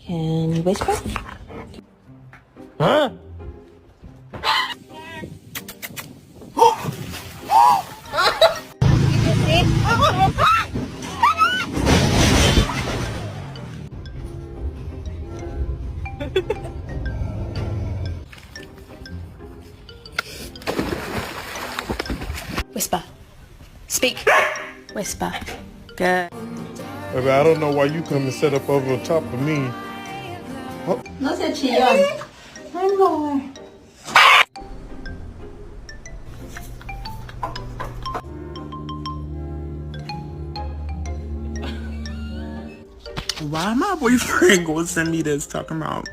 Can you whisper? Huh? Whisper. Speak. Whisper. Good. Baby, I don't know why you come and set up over the top of me. Oh. No se chillón. Ay, no. Why my boyfriend gonna send me this talking about